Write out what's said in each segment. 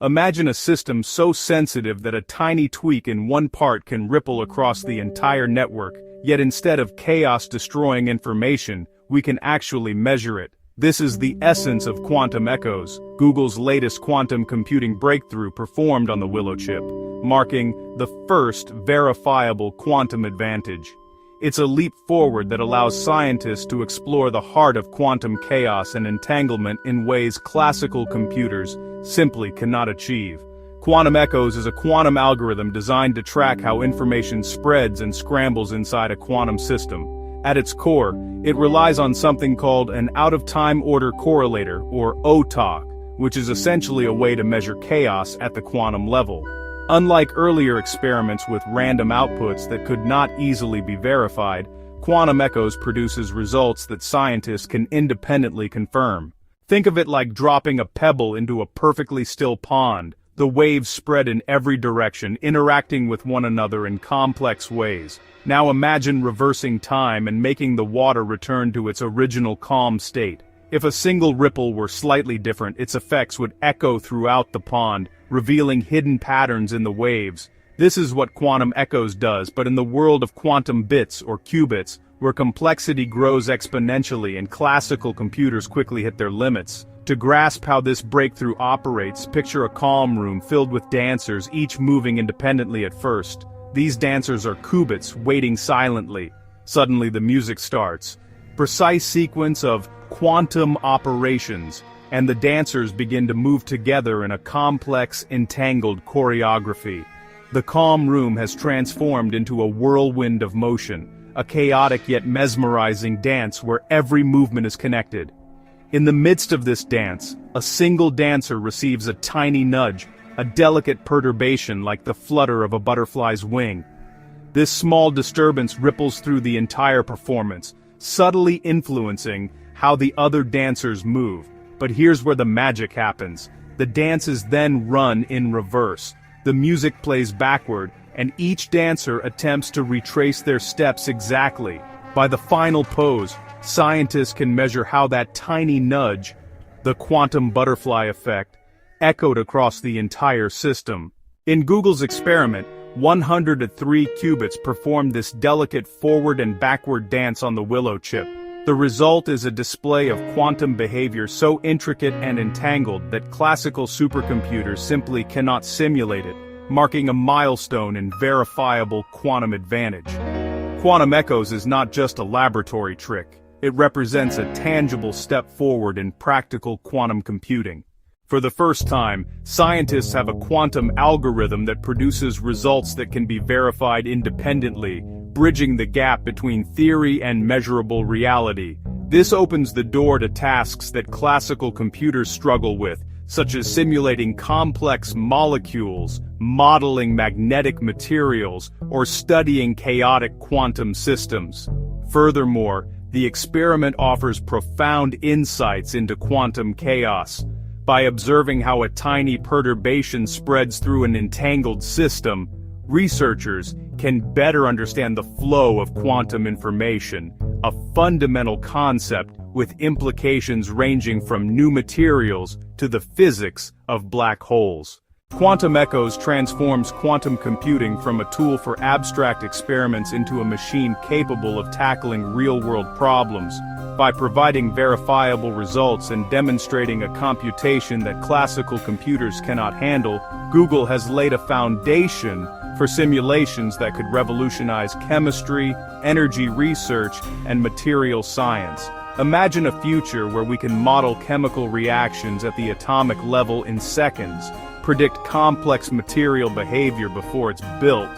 Imagine a system so sensitive that a tiny tweak in one part can ripple across the entire network, yet instead of chaos destroying information, we can actually measure it. This is the essence of quantum echoes, Google's latest quantum computing breakthrough performed on the Willow chip, marking the first verifiable quantum advantage. It's a leap forward that allows scientists to explore the heart of quantum chaos and entanglement in ways classical computers simply cannot achieve. Quantum echoes is a quantum algorithm designed to track how information spreads and scrambles inside a quantum system. At its core, it relies on something called an out-of-time order correlator, or OTOC, which is essentially a way to measure chaos at the quantum level. Unlike earlier experiments with random outputs that could not easily be verified, quantum echoes produces results that scientists can independently confirm. Think of it like dropping a pebble into a perfectly still pond. The waves spread in every direction, interacting with one another in complex ways. Now imagine reversing time and making the water return to its original calm state. If a single ripple were slightly different, its effects would echo throughout the pond, revealing hidden patterns in the waves. This is what quantum echoes does, but in the world of quantum bits or qubits, where complexity grows exponentially and classical computers quickly hit their limits. To grasp how this breakthrough operates, picture a calm room filled with dancers, each moving independently at first. These dancers are qubits, waiting silently. Suddenly the music starts. Precise sequence of quantum operations, and the dancers begin to move together in a complex, entangled choreography. The calm room has transformed into a whirlwind of motion, a chaotic yet mesmerizing dance where every movement is connected. In the midst of this dance, a single dancer receives a tiny nudge, a delicate perturbation like the flutter of a butterfly's wing. This small disturbance ripples through the entire performance, subtly influencing how the other dancers move. But here's where the magic happens. The dance is then run in reverse. The music plays backward, and each dancer attempts to retrace their steps exactly. By the final pose, scientists can measure how that tiny nudge, the quantum butterfly effect, echoed across the entire system. In Google's experiment, 103 qubits performed this delicate forward and backward dance on the Willow chip. The result is a display of quantum behavior so intricate and entangled that classical supercomputers simply cannot simulate it, marking a milestone in verifiable quantum advantage. Quantum echoes is not just a laboratory trick. It represents a tangible step forward in practical quantum computing. For the first time, scientists have a quantum algorithm that produces results that can be verified independently, bridging the gap between theory and measurable reality. This opens the door to tasks that classical computers struggle with, such as simulating complex molecules, modeling magnetic materials, or studying chaotic quantum systems. Furthermore, the experiment offers profound insights into quantum chaos. By observing how a tiny perturbation spreads through an entangled system, researchers can better understand the flow of quantum information, a fundamental concept with implications ranging from new materials to the physics of black holes. Quantum echoes transforms quantum computing from a tool for abstract experiments into a machine capable of tackling real-world problems. By providing verifiable results and demonstrating a computation that classical computers cannot handle, Google has laid a foundation for simulations that could revolutionize chemistry, energy research, and material science. Imagine a future where we can model chemical reactions at the atomic level in seconds, predict complex material behavior before it's built,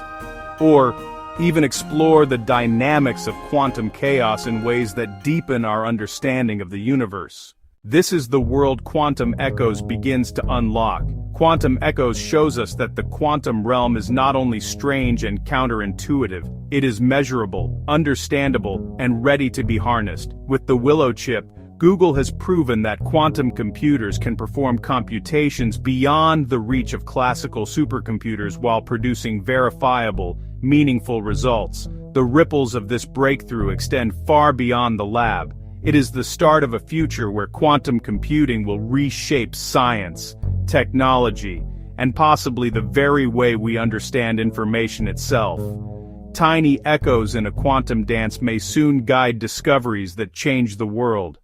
or even explore the dynamics of quantum chaos in ways that deepen our understanding of the universe. This is the world Quantum Echoes begins to unlock. Quantum Echoes shows us that the quantum realm is not only strange and counterintuitive, it is measurable, understandable, and ready to be harnessed. With the Willow chip, Google has proven that quantum computers can perform computations beyond the reach of classical supercomputers while producing verifiable, meaningful results. The ripples of this breakthrough extend far beyond the lab. It is the start of a future where quantum computing will reshape science, technology, and possibly the very way we understand information itself. Tiny echoes in a quantum dance may soon guide discoveries that change the world.